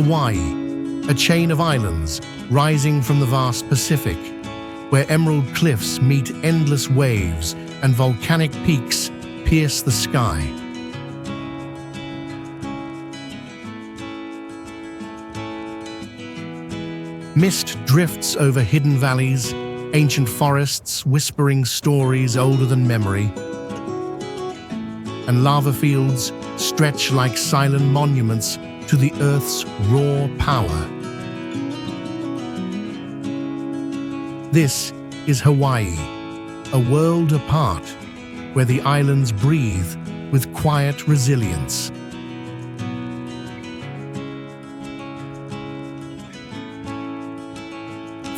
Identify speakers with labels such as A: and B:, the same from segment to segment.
A: Hawaii, a chain of islands rising from the vast Pacific, where emerald cliffs meet endless waves and volcanic peaks pierce the sky. Mist drifts over hidden valleys, ancient forests whispering stories older than memory, and lava fields stretch like silent monuments to the Earth's raw power. This is Hawaii, a world apart, where the islands breathe with quiet resilience.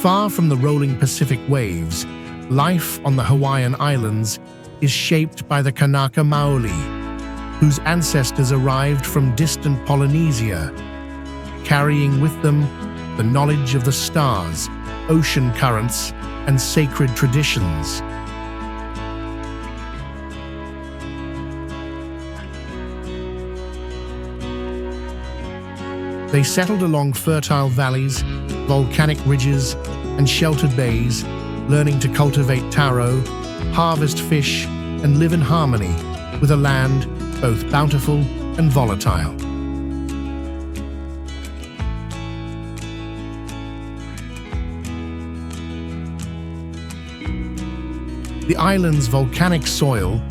A: Far from the rolling Pacific waves, life on the Hawaiian Islands is shaped by the Kanaka Maoli, whose ancestors arrived from distant Polynesia, carrying with them the knowledge of the stars, ocean currents, and sacred traditions. They settled along fertile valleys, volcanic ridges, and sheltered bays, learning to cultivate taro, harvest fish, and live in harmony with a land both bountiful and volatile. The island's volcanic soil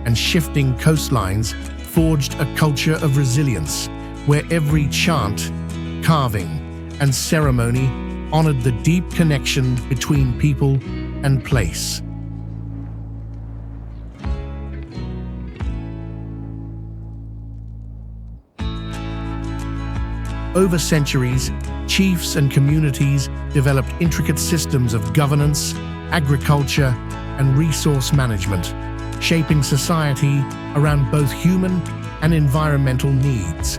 A: and shifting coastlines forged a culture of resilience, where every chant, carving, and ceremony honored the deep connection between people and place. Over centuries, chiefs and communities developed intricate systems of governance, agriculture, and resource management, shaping society around both human and environmental needs.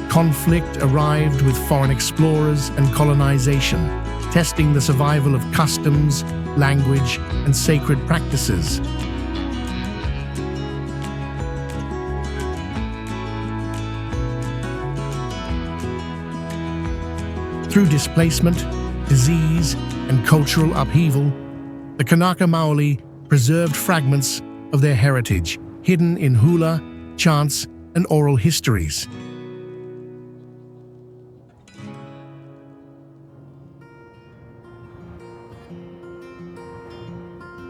A: Conflict arrived with foreign explorers and colonization, testing the survival of customs, language, and sacred practices. Through displacement, disease, and cultural upheaval, the Kanaka Maoli preserved fragments of their heritage, hidden in hula, chants, and oral histories.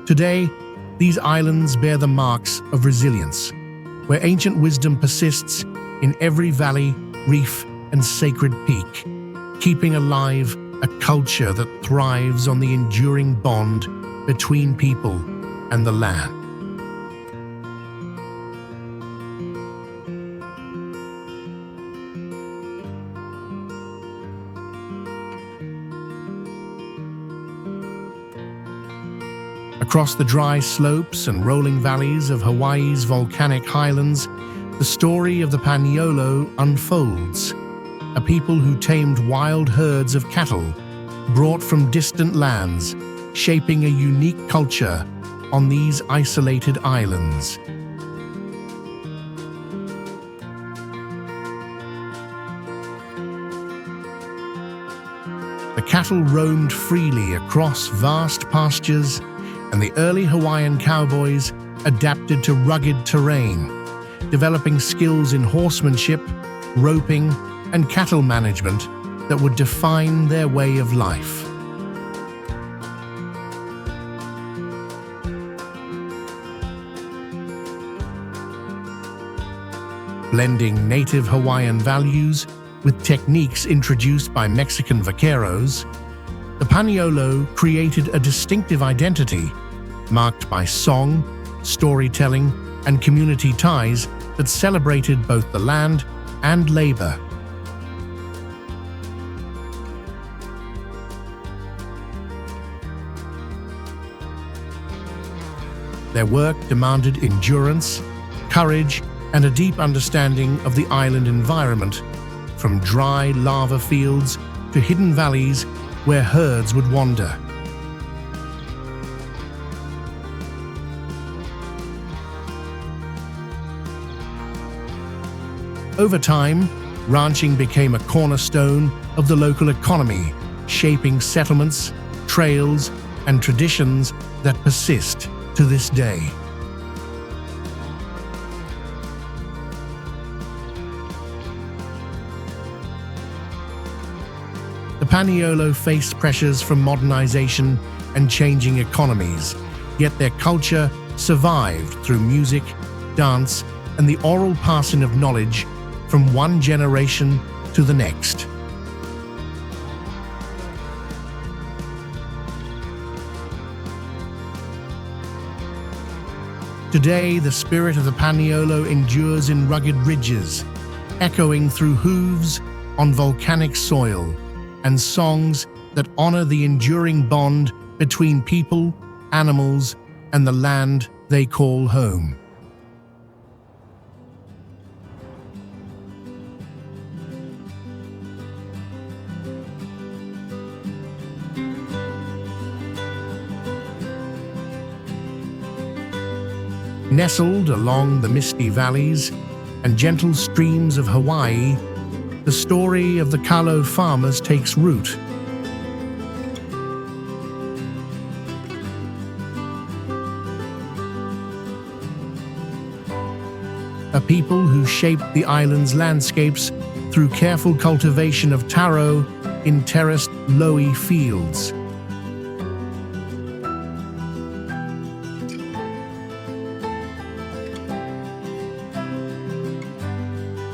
A: Today, these islands bear the marks of resilience, where ancient wisdom persists in every valley, reef, and sacred peak, keeping alive a culture that thrives on the enduring bond between people and the land. Across the dry slopes and rolling valleys of Hawaii's volcanic highlands, the story of the Paniolo unfolds, a people who tamed wild herds of cattle brought from distant lands, shaping a unique culture on these isolated islands. The cattle roamed freely across vast pastures, and the early Hawaiian cowboys adapted to rugged terrain, developing skills in horsemanship, roping, and cattle management that would define their way of life. Blending native Hawaiian values with techniques introduced by Mexican vaqueros, the Paniolo created a distinctive identity marked by song, storytelling, and community ties that celebrated both the land and labor. Their work demanded endurance, courage, and a deep understanding of the island environment, from dry lava fields to hidden valleys where herds would wander. Over time, ranching became a cornerstone of the local economy, shaping settlements, trails, and traditions that persist to this day. The Paniolo faced pressures from modernization and changing economies, yet their culture survived through music, dance, and the oral passing of knowledge from one generation to the next. Today, the spirit of the Paniolo endures in rugged ridges, echoing through hooves on volcanic soil, and songs that honor the enduring bond between people, animals, and the land they call home. Nestled along the misty valleys and gentle streams of Hawaii, the story of the Kalo farmers takes root. A people who shaped the island's landscapes through careful cultivation of taro in terraced loamy fields.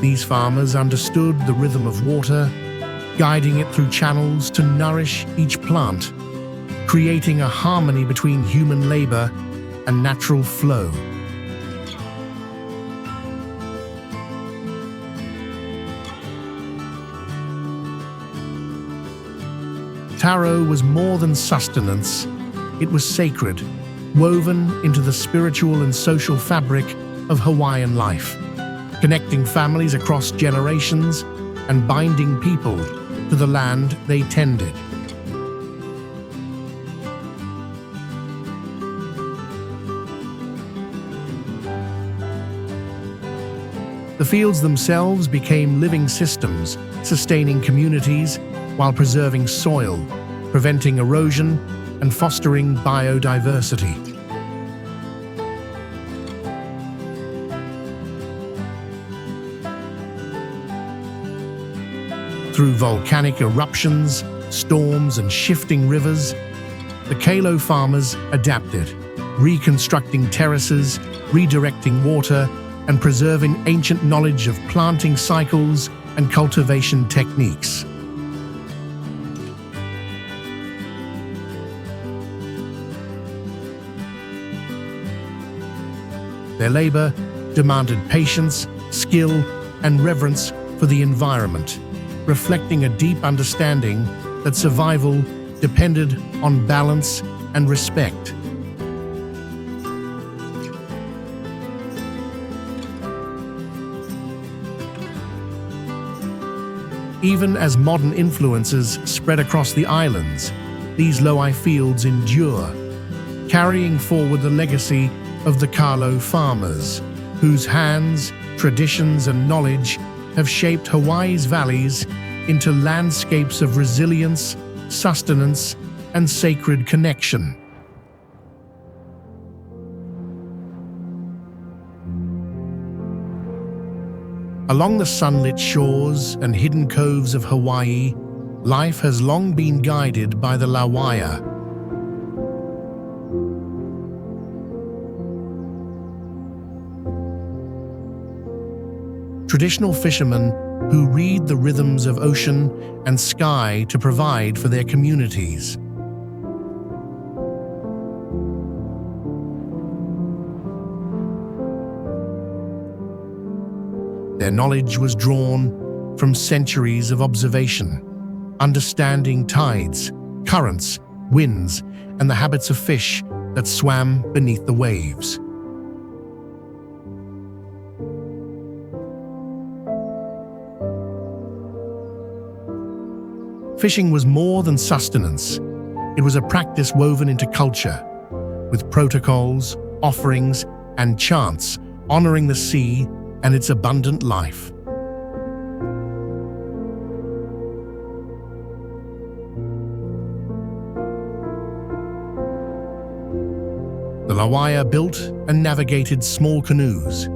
A: These farmers understood the rhythm of water, guiding it through channels to nourish each plant, creating a harmony between human labor and natural flow. Taro was more than sustenance, it was sacred, woven into the spiritual and social fabric of Hawaiian life, connecting families across generations and binding people to the land they tended. The fields themselves became living systems, sustaining communities while preserving soil, preventing erosion, and fostering biodiversity. Through volcanic eruptions, storms, and shifting rivers, the Kalo farmers adapted, reconstructing terraces, redirecting water, and preserving ancient knowledge of planting cycles and cultivation techniques. Their labor demanded patience, skill, and reverence for the environment, reflecting a deep understanding that survival depended on balance and respect. Even as modern influences spread across the islands, these Lawai'a fields endure, carrying forward the legacy of the Kalo farmers, whose hands, traditions, and knowledge have shaped Hawaii's valleys into landscapes of resilience, sustenance, and sacred connection. Along the sunlit shores and hidden coves of Hawaii, life has long been guided by the Lawai'a. Traditional fishermen who read the rhythms of ocean and sky to provide for their communities. Their knowledge was drawn from centuries of observation, understanding tides, currents, winds, and the habits of fish that swam beneath the waves. Fishing was more than sustenance. It was a practice woven into culture, with protocols, offerings, and chants honoring the sea and its abundant life. The Lawai'a built and navigated small canoes,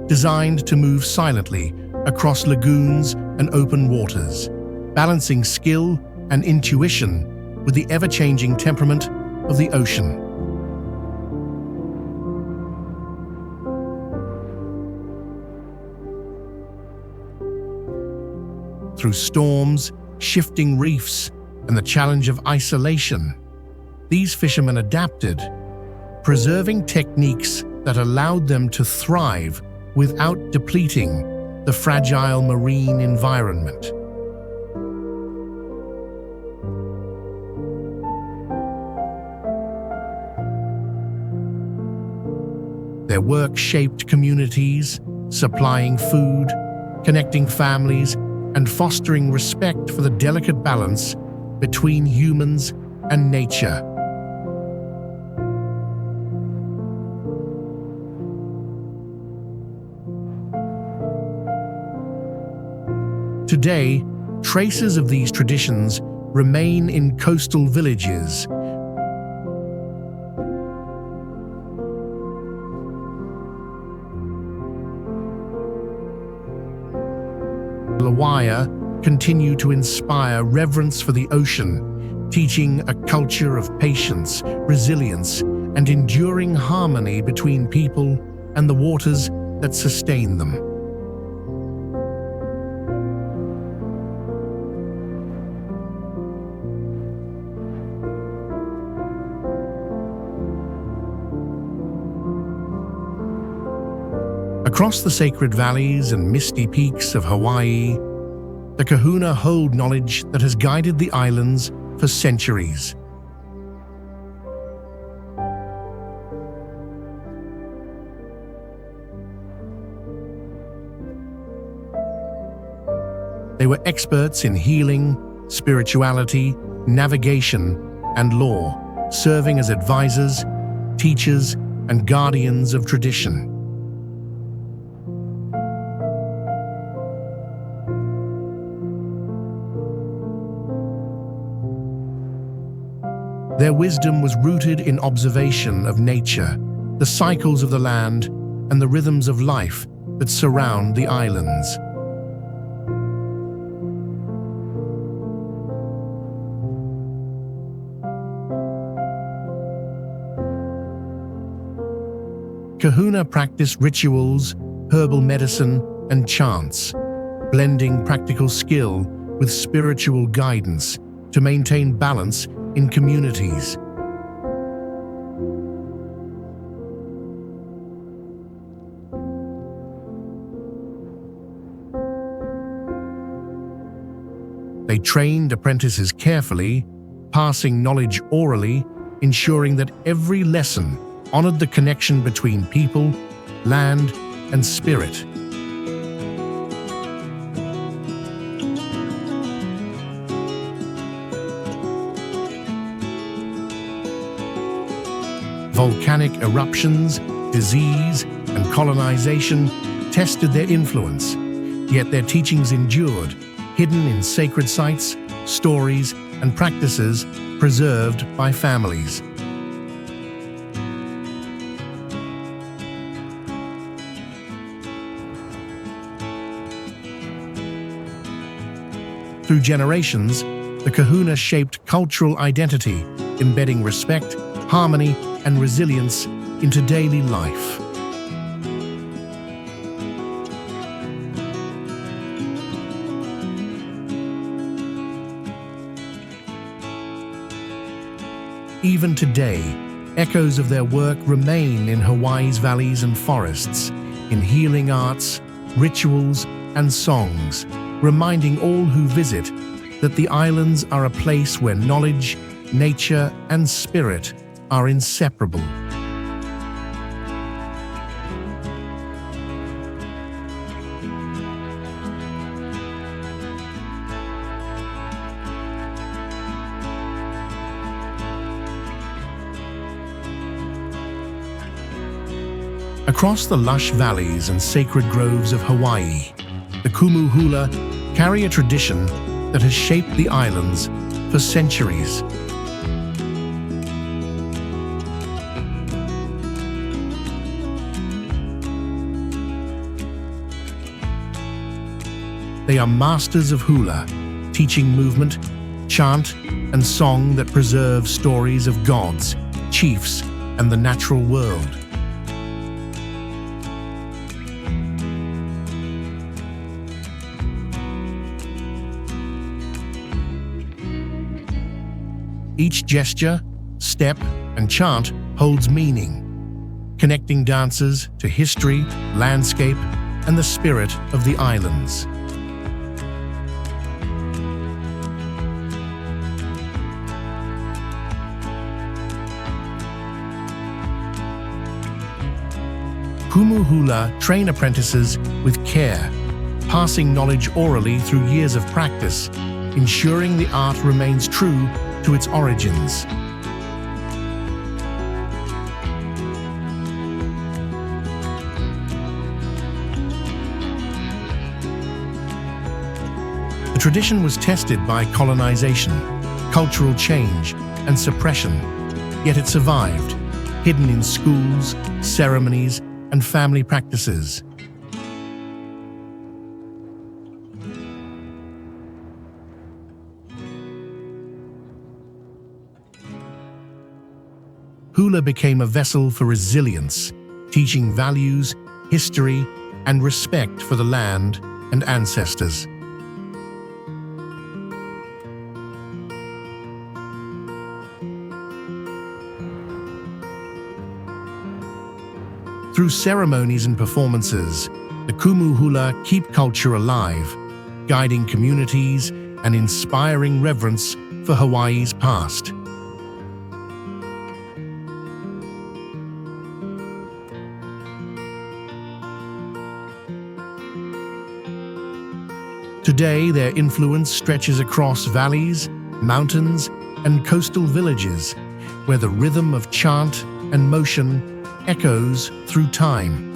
A: designed to move silently across lagoons and open waters, balancing skill and intuition with the ever-changing temperament of the ocean. Through storms, shifting reefs, and the challenge of isolation, these fishermen adapted, preserving techniques that allowed them to thrive without depleting the fragile marine environment. Their work shaped communities, supplying food, connecting families, and fostering respect for the delicate balance between humans and nature. Today, traces of these traditions remain in coastal villages. Lawai'a continue to inspire reverence for the ocean, teaching a culture of patience, resilience, and enduring harmony between people and the waters that sustain them. Across the sacred valleys and misty peaks of Hawaii, the Kahuna hold knowledge that has guided the islands for centuries. They were experts in healing, spirituality, navigation, and law, serving as advisors, teachers, and guardians of tradition. Their wisdom was rooted in observation of nature, the cycles of the land, and the rhythms of life that surround the islands. Kahuna practiced rituals, herbal medicine, and chants, blending practical skill with spiritual guidance to maintain balance in communities. They trained apprentices carefully, passing knowledge orally, ensuring that every lesson honored the connection between people, land, and spirit. Volcanic eruptions, disease, and colonization tested their influence, yet their teachings endured, hidden in sacred sites, stories, and practices preserved by families. Through generations, the Kahuna shaped cultural identity, embedding respect, harmony, and resilience into daily life. Even today, echoes of their work remain in Hawaii's valleys and forests, in healing arts, rituals, and songs, reminding all who visit that the islands are a place where knowledge, nature, and spirit are inseparable. Across the lush valleys and sacred groves of Hawaii, the Kumu Hula carry a tradition that has shaped the islands for centuries. They are masters of hula, teaching movement, chant, and song that preserve stories of gods, chiefs, and the natural world. Each gesture, step, and chant holds meaning, connecting dancers to history, landscape, and the spirit of the islands. Kumu Hula train apprentices with care, passing knowledge orally through years of practice, ensuring the art remains true to its origins. The tradition was tested by colonization, cultural change, and suppression, yet it survived, hidden in schools, ceremonies, and family practices. Hula became a vessel for resilience, teaching values, history, and respect for the land and ancestors. Through ceremonies and performances, the Kumu Hula keep culture alive, guiding communities and inspiring reverence for Hawaii's past. Today, their influence stretches across valleys, mountains, and coastal villages, where the rhythm of chant and motion echoes through time.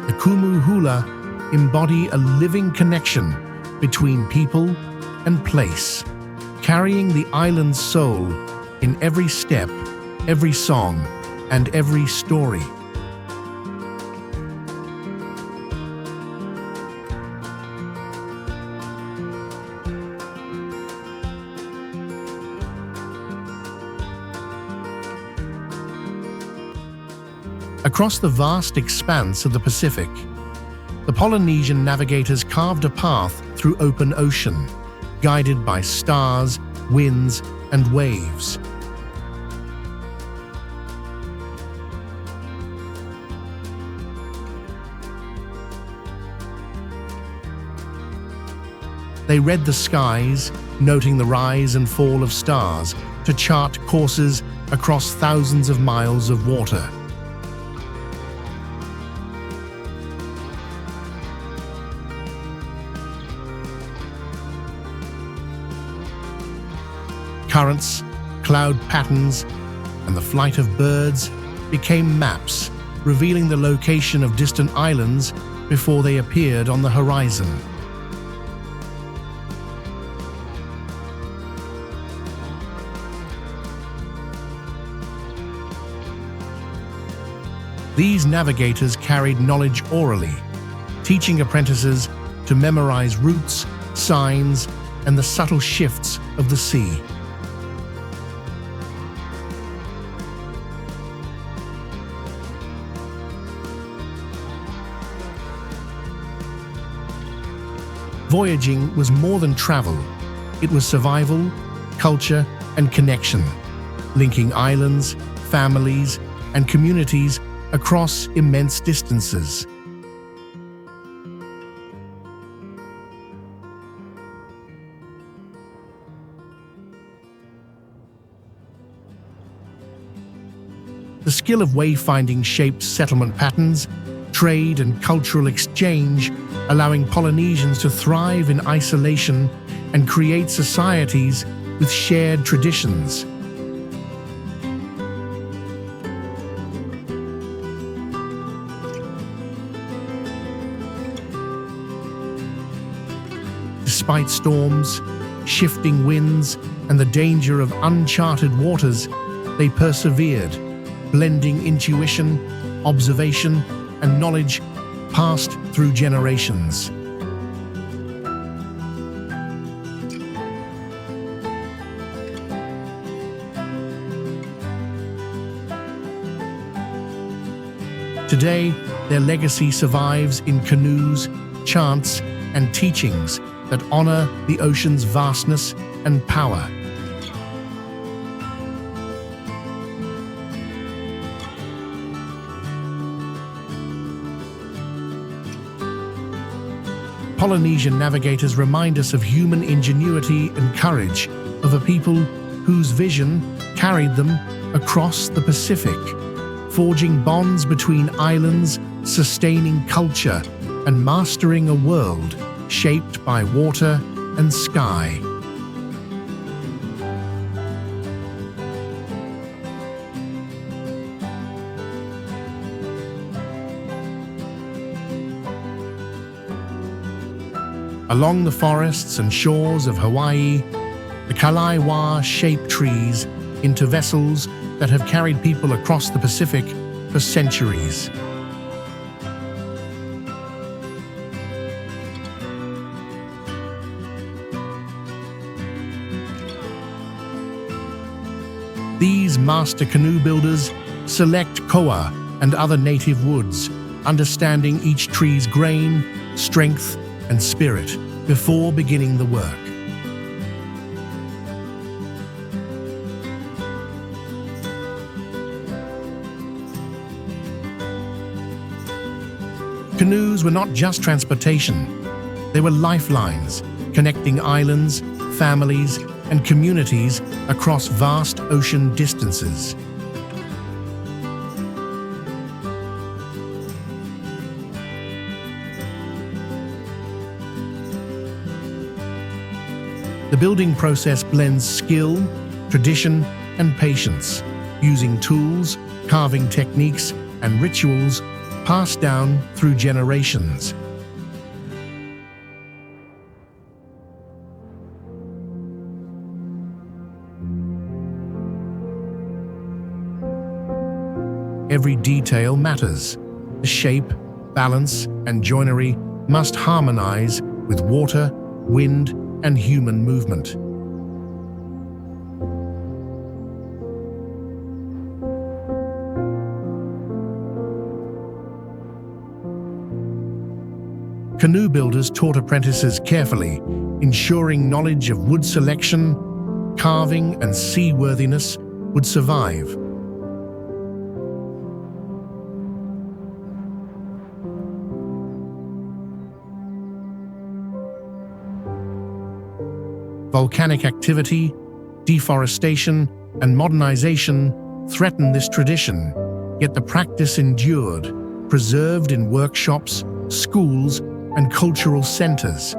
A: The Kumu Hula embody a living connection between people and place, carrying the island's soul in every step, every song, and every story. Across the vast expanse of the Pacific, the Polynesian navigators carved a path through open ocean, guided by stars, winds, and waves. They read the skies, noting the rise and fall of stars to chart courses across thousands of miles of water. Currents, cloud patterns, and the flight of birds became maps, revealing the location of distant islands before they appeared on the horizon. These navigators carried knowledge orally, teaching apprentices to memorize routes, signs, and the subtle shifts of the sea. Voyaging was more than travel. It was survival, culture, and connection, linking islands, families, and communities across immense distances. The skill of wayfinding shaped settlement patterns, trade, and cultural exchange, allowing Polynesians to thrive in isolation and create societies with shared traditions. Despite storms, shifting winds, and the danger of uncharted waters, they persevered, blending intuition, observation, and knowledge passed through generations. Today, their legacy survives in canoes, chants, and teachings that honor the ocean's vastness and power. Polynesian navigators remind us of human ingenuity and courage, of a people whose vision carried them across the Pacific, forging bonds between islands, sustaining culture, and mastering a world shaped by water and sky. Along the forests and shores of Hawaii, the Lawai'a shape trees into vessels that have carried people across the Pacific for centuries. These master canoe builders select koa and other native woods, understanding each tree's grain, strength, and spirit before beginning the work. Canoes were not just transportation, they were lifelines, connecting islands, families, and communities across vast ocean distances. The building process blends skill, tradition, and patience, using tools, carving techniques, and rituals passed down through generations. Every detail matters. The shape, balance, and joinery must harmonize with water, wind, and human movement. Canoe builders taught apprentices carefully, ensuring knowledge of wood selection, carving, and seaworthiness would survive. Volcanic activity, deforestation, and modernization threatened this tradition, yet the practice endured, preserved in workshops, schools, and cultural centers.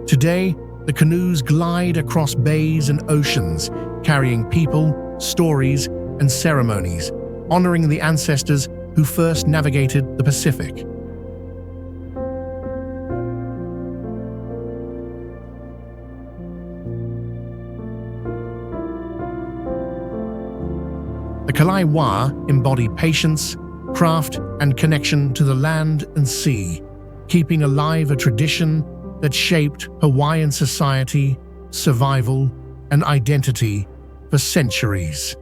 A: Today, the canoes glide across bays and oceans, carrying people, stories, and ceremonies, honoring the ancestors who first navigated the Pacific. The Lawai'a embody patience, craft, and connection to the land and sea, keeping alive a tradition that shaped Hawaiian society, survival, and identity for centuries.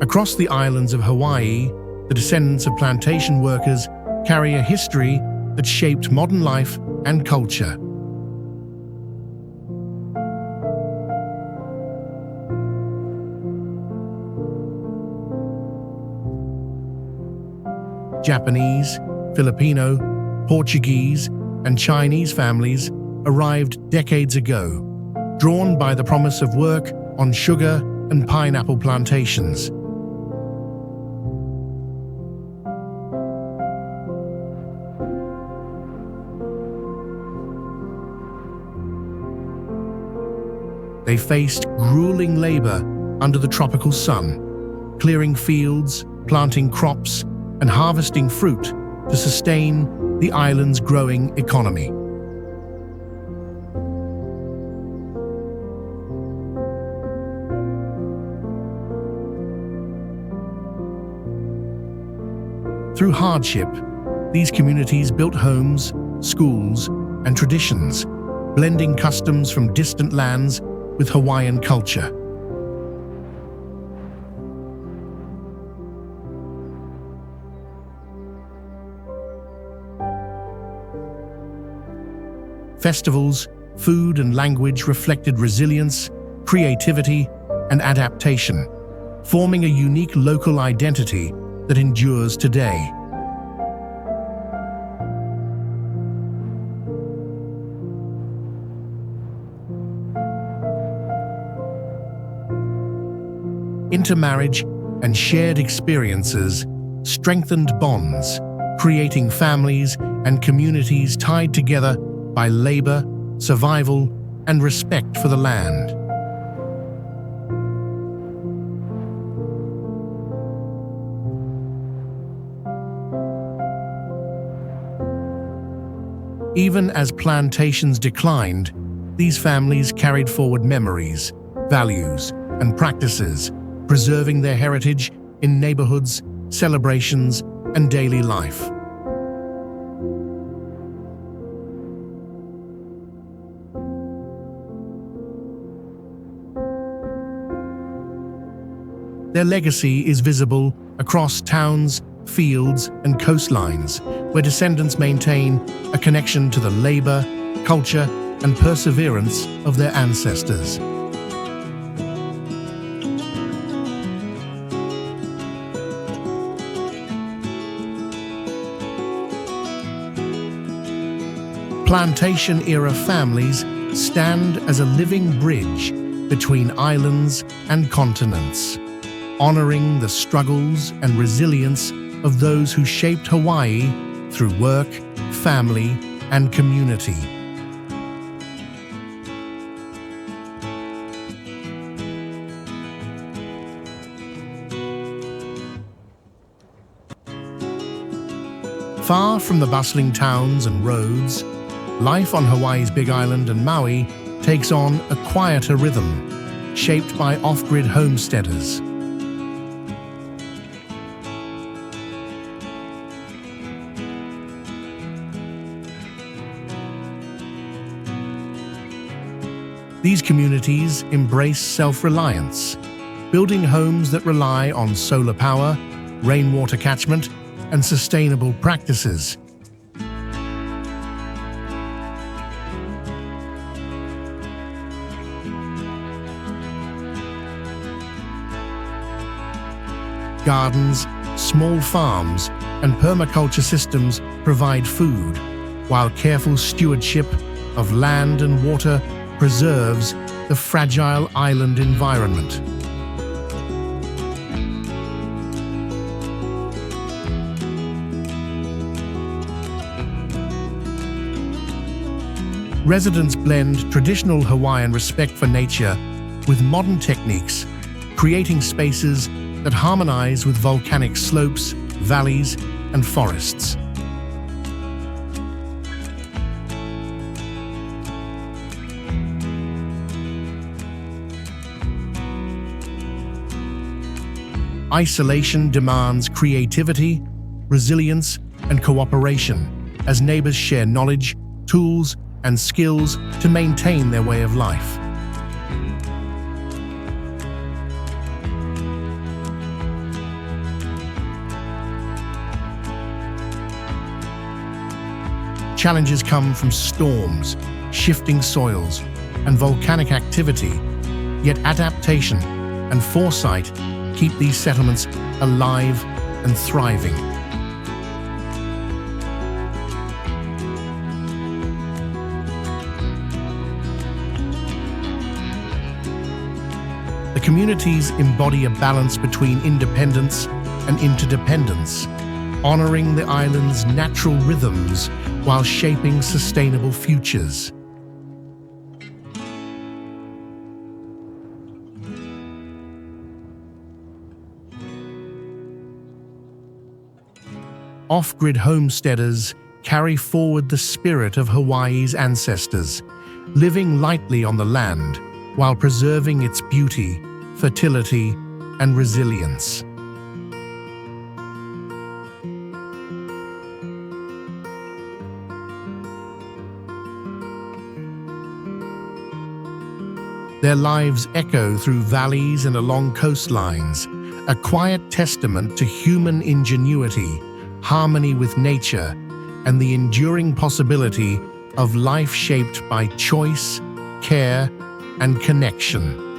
A: Across the islands of Hawaii, the descendants of plantation workers carry a history that shaped modern life and culture. Japanese, Filipino, Portuguese, and Chinese families arrived decades ago, drawn by the promise of work on sugar and pineapple plantations. they faced grueling labor under the tropical sun, clearing fields, planting crops, and harvesting fruit to sustain the island's growing economy. Through hardship, these communities built homes, schools, and traditions, blending customs from distant lands with Hawaiian culture. Festivals, food, and language reflected resilience, creativity, and adaptation, forming a unique local identity that endures today. Intermarriage and shared experiences strengthened bonds, creating families and communities tied together by labor, survival, and respect for the land. Even as plantations declined, these families carried forward memories, values, and practices, preserving their heritage in neighborhoods, celebrations, and daily life. Their legacy is visible across towns, fields, and coastlines, where descendants maintain a connection to the labor, culture, and perseverance of their ancestors. Plantation-era families stand as a living bridge between islands and continents, honoring the struggles and resilience of those who shaped Hawaii through work, family, and community. Far from the bustling towns and roads, life on Hawaii's Big Island and Maui takes on a quieter rhythm, shaped by off-grid homesteaders. These communities embrace self-reliance, building homes that rely on solar power, rainwater catchment, and sustainable practices. Gardens, small farms, and permaculture systems provide food, while careful stewardship of land and water preserves the fragile island environment. Residents blend traditional Hawaiian respect for nature with modern techniques, creating spaces that harmonize with volcanic slopes, valleys, and forests. Isolation demands creativity, resilience, and cooperation as neighbors share knowledge, tools, and skills to maintain their way of life. Challenges come from storms, shifting soils, and volcanic activity, yet adaptation and foresight keep these settlements alive and thriving. The communities embody a balance between independence and interdependence, honoring the island's natural rhythms while shaping sustainable futures. off-grid homesteaders carry forward the spirit of Hawaii's ancestors, living lightly on the land while preserving its beauty, fertility, and resilience. Their lives echo through valleys and along coastlines, a quiet testament to human ingenuity, harmony with nature, and the enduring possibility of life shaped by choice, care, and connection.